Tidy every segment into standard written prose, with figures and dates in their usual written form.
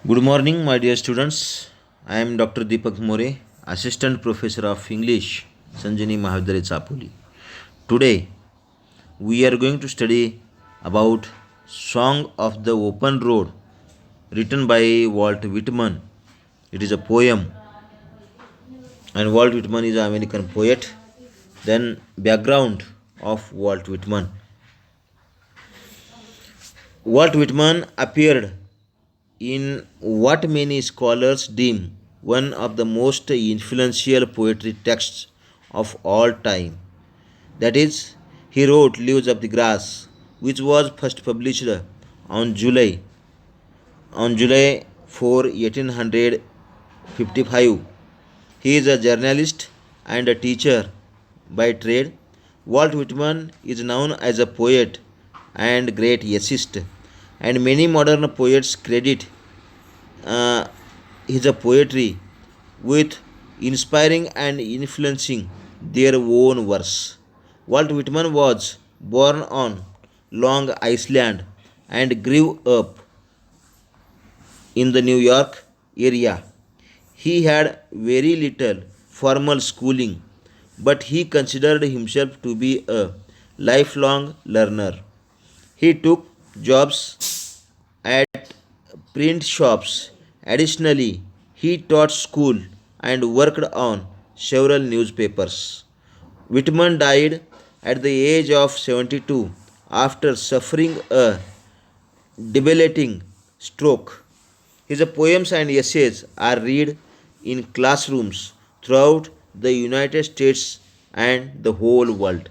Good morning, my dear students. I am Dr. Deepak More, Assistant Professor of English, Sanjani Mahavidyalaya Chapoli. Today, we are going to study about Song of the Open Road, written by Walt Whitman. It is a poem, and Walt Whitman is an American poet. Then, background of Walt Whitman. Walt Whitman appeared in what many scholars deem one of the most influential poetry texts of all time. That is, he wrote Leaves of the Grass, which was first published on July on July 4, 1855. He is a journalist and a teacher by trade. Walt Whitman is known as a poet and great essayist, and many modern poets credit uh, his poetry with inspiring and influencing their own verse. Walt Whitman was born on Long Island and grew up in the New York area. He had very little formal schooling, but he considered himself to be a lifelong learner. He took jobs at print shops. Additionally, he taught school and worked on several newspapers. Whitman died at the age of 72 after suffering a debilitating stroke. His poems and essays are read in classrooms throughout the United States and the whole world.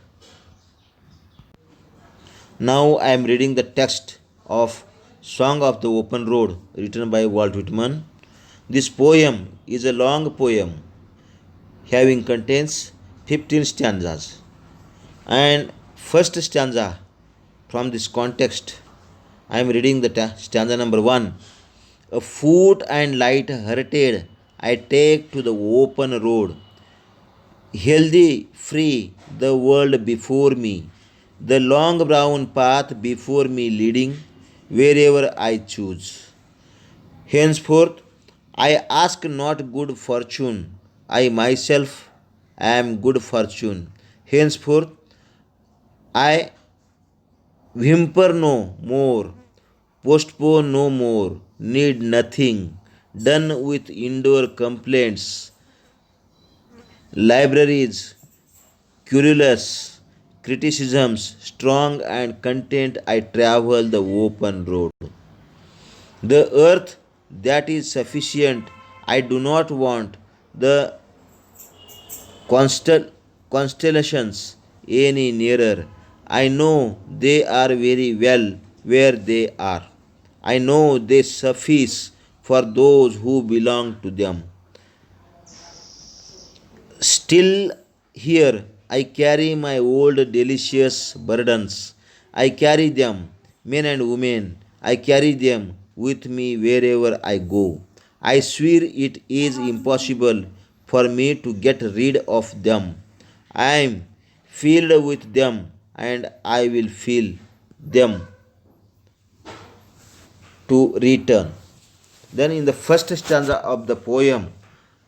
Now I am reading the text of Song of the Open Road written by Walt Whitman. This poem is a long poem having contains 15 stanzas. And first stanza from this context, I am reading the stanza number 1. A foot and light hearted I take to the open road, healthy, free, the world before me, the long brown path before me leading wherever I choose. Henceforth, I ask not good fortune, I myself am good fortune. Henceforth, I whimper no more, postpone no more, need nothing, done with indoor complaints, libraries, querulous criticisms, strong and content I travel the open road. The earth that is sufficient, I do not want the constellations any nearer. I know they are very well where they are. I know they suffice for those who belong to them. Still here I carry my old delicious burdens. I carry them, men and women. I carry them with me wherever I go. I swear it is impossible for me to get rid of them. I am filled with them and I will feel them to return. Then, in the first stanza of the poem,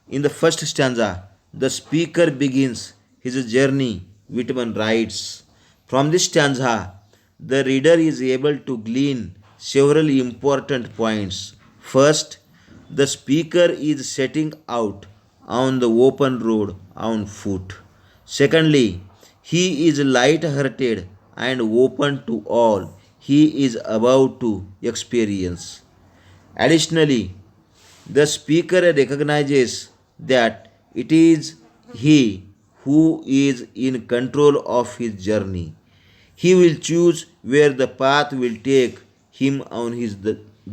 in the first stanza, the speaker begins his journey, Whitman writes. From this stanza, the reader is able to glean several important points. First, the speaker is setting out on the open road on foot. Secondly, he is light hearted and open to all he is about to experience. Additionally, the speaker recognizes that it is he who is in control of his journey. He will choose where the path will take him on his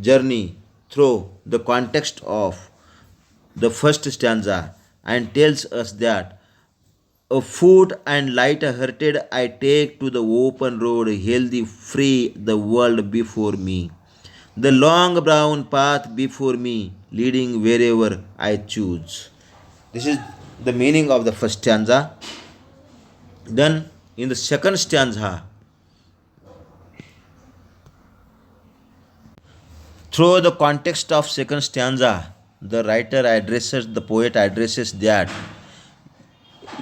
journey through the context of the first stanza and tells us that a foot and light hearted I take to the open road, healthy, free, the world before me. The long brown path before me, leading wherever I choose. This is the meaning of the first stanza. Then, in the second stanza, Through the context of second stanza, the poet addresses that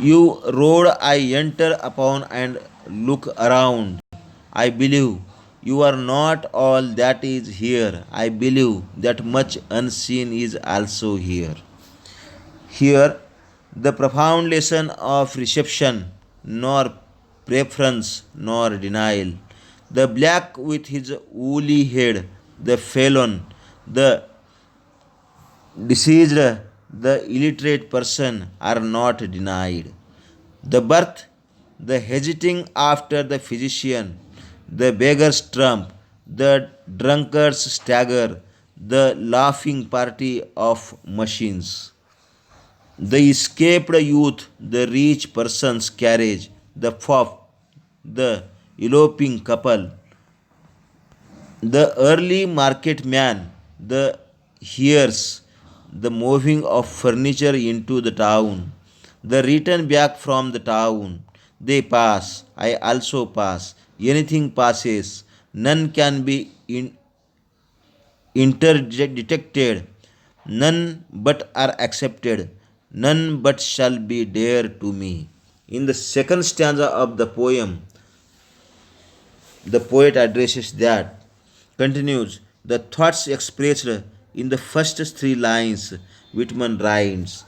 you road I enter upon and look around. I believe you are not all that is here. I believe that much unseen is also here. Here, the profound lesson of reception, nor preference nor denial. The black with his woolly head, the felon, the deceased, the illiterate person are not denied. The birth, the hesitating after the physician, the beggar's trump, the drunkard's stagger, the laughing party of machines. The escaped youth, the rich person's carriage, the fop, the eloping couple, the early market man, the hears, the moving of furniture into the town, the return back from the town. They pass, I also pass. Anything passes, none can be interdetected, none but are accepted, none but shall be dear to me. In the second stanza of the poem, the poet addresses that, continues, the thoughts expressed in the first three lines. Whitman writes,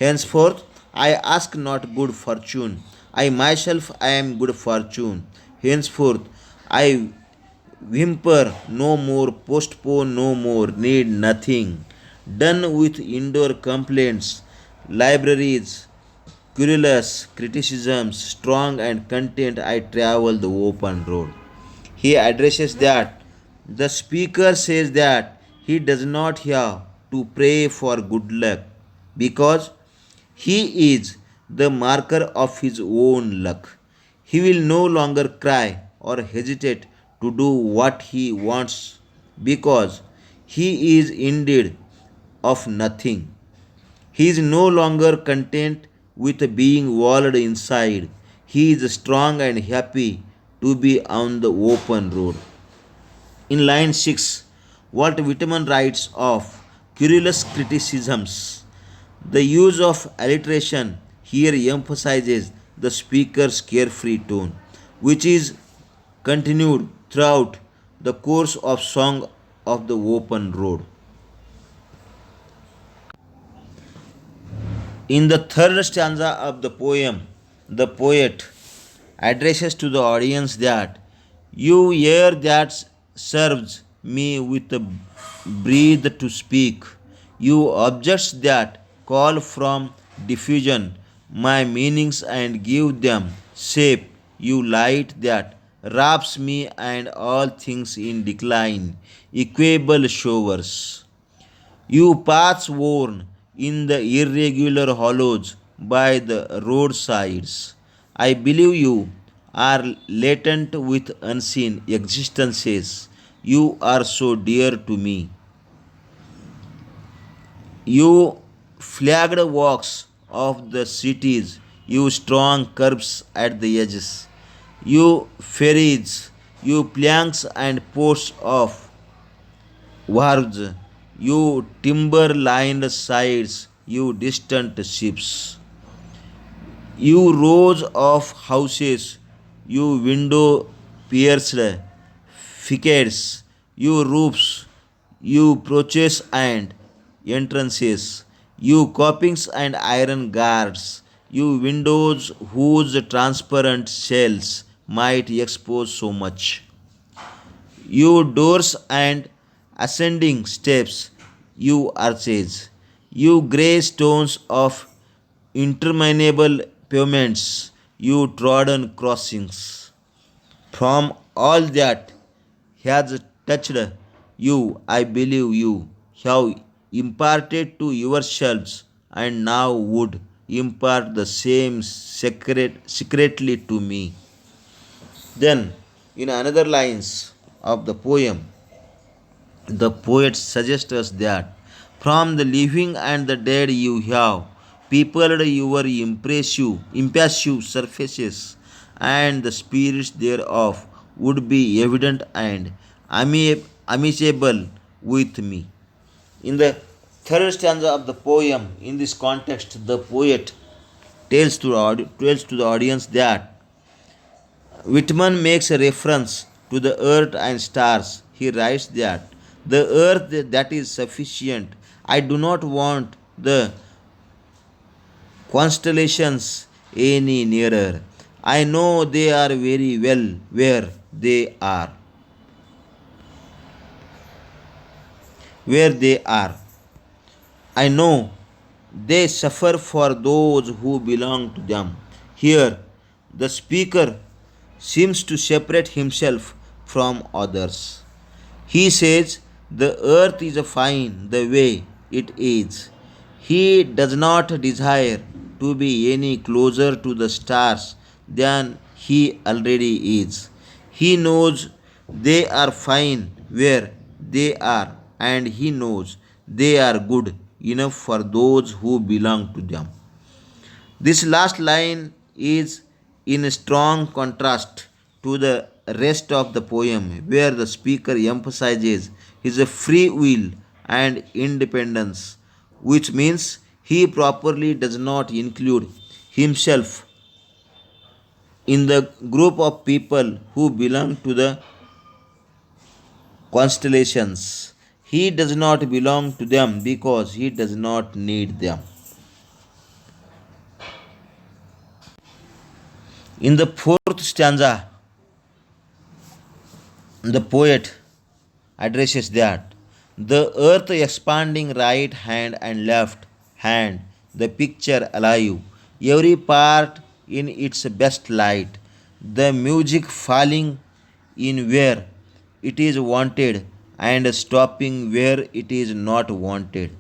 henceforth I ask not good fortune. I myself I am good fortune. Henceforth I whimper no more, postpone no more, need nothing. Done with indoor complaints, libraries, querulous criticisms, strong and content, I travel the open road. He addresses that the speaker says that he does not have to pray for good luck because he is the marker of his own luck. He will no longer cry or hesitate to do what he wants because he is indeed of nothing. He is no longer content with being walled inside. He is strong and happy to be on the open road. In line 6, Walt Whitman writes of querulous criticisms. The use of alliteration here emphasizes the speaker's carefree tone, which is continued throughout the course of Song of the Open Road. In the third stanza of the poem, the poet addresses to the audience that you hear that serves me with a breath to speak. You objects that call from diffusion my meanings and give them shape. You light that wraps me and all things in decline, equable showers. You paths worn in the irregular hollows by the roadsides. I believe you are latent with unseen existences. You are so dear to me. You flagged walks of the cities, you strong curbs at the edges, you ferries, you planks and posts of wharves, you timber lined sides, you distant ships, you rows of houses, you window pierced facades, you roofs, you porches and entrances, you copings and iron guards, you windows whose transparent shells might expose so much. You doors and ascending steps, you arches, you grey stones of interminable pavements, you trodden crossings. From all that has touched you, I believe you have imparted to yourselves and now would impart the same secretly to me. Then, in another lines of the poem, the poet suggests us that from the living and the dead you have peopled your impassive surfaces, and the spirits thereof would be evident and amicable with me. In the third stanza of the poem, in this context, the poet tells to the audience that Whitman makes a reference to the earth and stars. He writes that the earth that is sufficient. I do not want the constellations any nearer. I know they are very well where they are. Where they are. I know they suffer for those who belong to them. Here, the speaker seems to separate himself from others. He says the earth is fine the way it is. He does not desire to be any closer to the stars than he already is. He knows they are fine where they are, and he knows they are good enough for those who belong to them. This last line is in strong contrast to the rest of the poem, where the speaker emphasizes his free will and independence, which means he properly does not include himself in the group of people who belong to the constellations. He does not belong to them because he does not need them. In the fourth stanza, the poet addresses that the earth expanding right hand and left hand, the picture alive, every part in its best light, the music falling in where it is wanted and stopping where it is not wanted,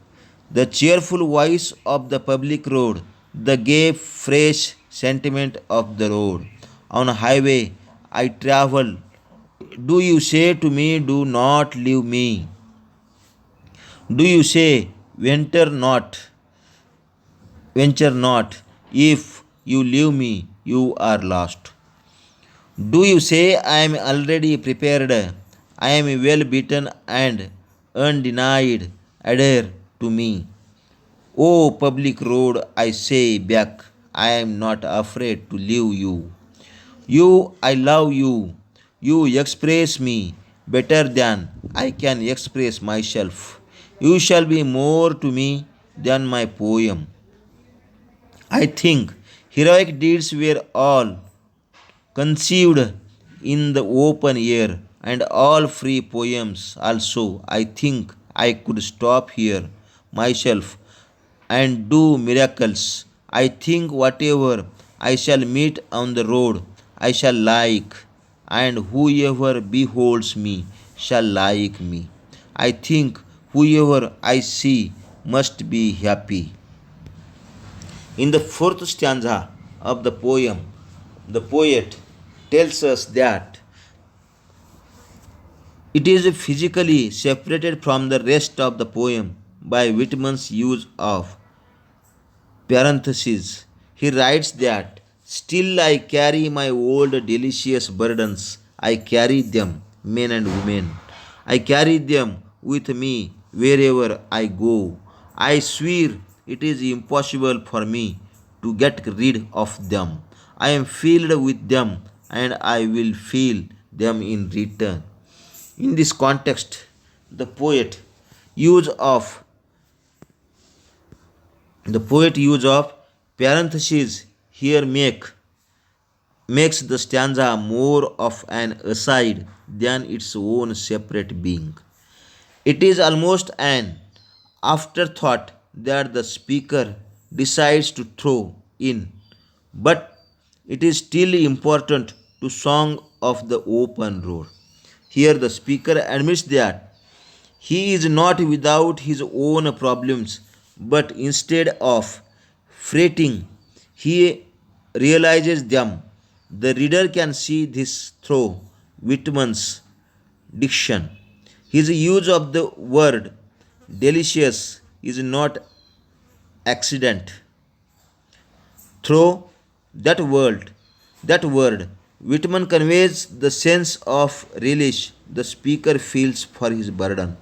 the cheerful voice of the public road, the gay, fresh sentiment of the road. On highway I travel. Do you say to me, do not leave me? Do you say, venture not? If you leave me, you are lost. Do you say, I am already prepared? I am well beaten and undenied. Adhere to me. O public road, I say back, I am not afraid to leave you. You, I love you. You express me better than I can express myself. You shall be more to me than my poem. I think heroic deeds were all conceived in the open air, and all free poems also. I think I could stop here myself and do miracles. I think whatever I shall meet on the road, I shall like, and whoever beholds me shall like me. I think whoever I see must be happy. In the fourth stanza of the poem, the poet tells us that it is physically separated from the rest of the poem by Whitman's use of parentheses. He writes that still I carry my old delicious burdens. I carry them, men and women. I carry them with me wherever I go. I swear it is impossible for me to get rid of them. I am filled with them and I will feel them in return. In this context, the use of use of parentheses here makes the stanza more of an aside than its own separate being. It is almost an afterthought that the speaker decides to throw in, but it is still important to Song of the Open Road. Here the speaker admits that he is not without his own problems, but instead of fretting, he realizes them. The reader can see this through Whitman's diction. His use of the word delicious is not accident. Through that word Whitman conveys the sense of relish the speaker feels for his burden.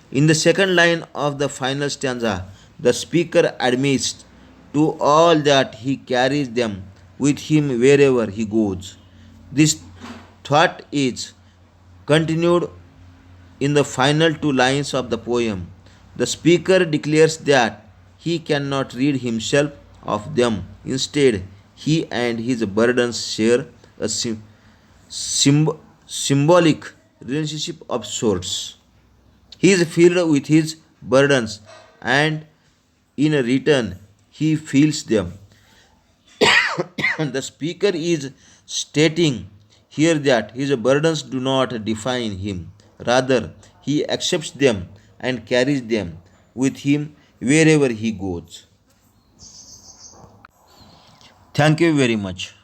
In the second line of the final stanza, the speaker admits to all that he carries them with him wherever he goes. This thought is continued in the final two lines of the poem. The speaker declares that he cannot rid himself of them. Instead, he and his burdens share a symbolic relationship of sorts. He is filled with his burdens, and in return, he feels them. The speaker is stating here that his burdens do not define him. Rather, he accepts them and carries them with him wherever he goes. Thank you very much.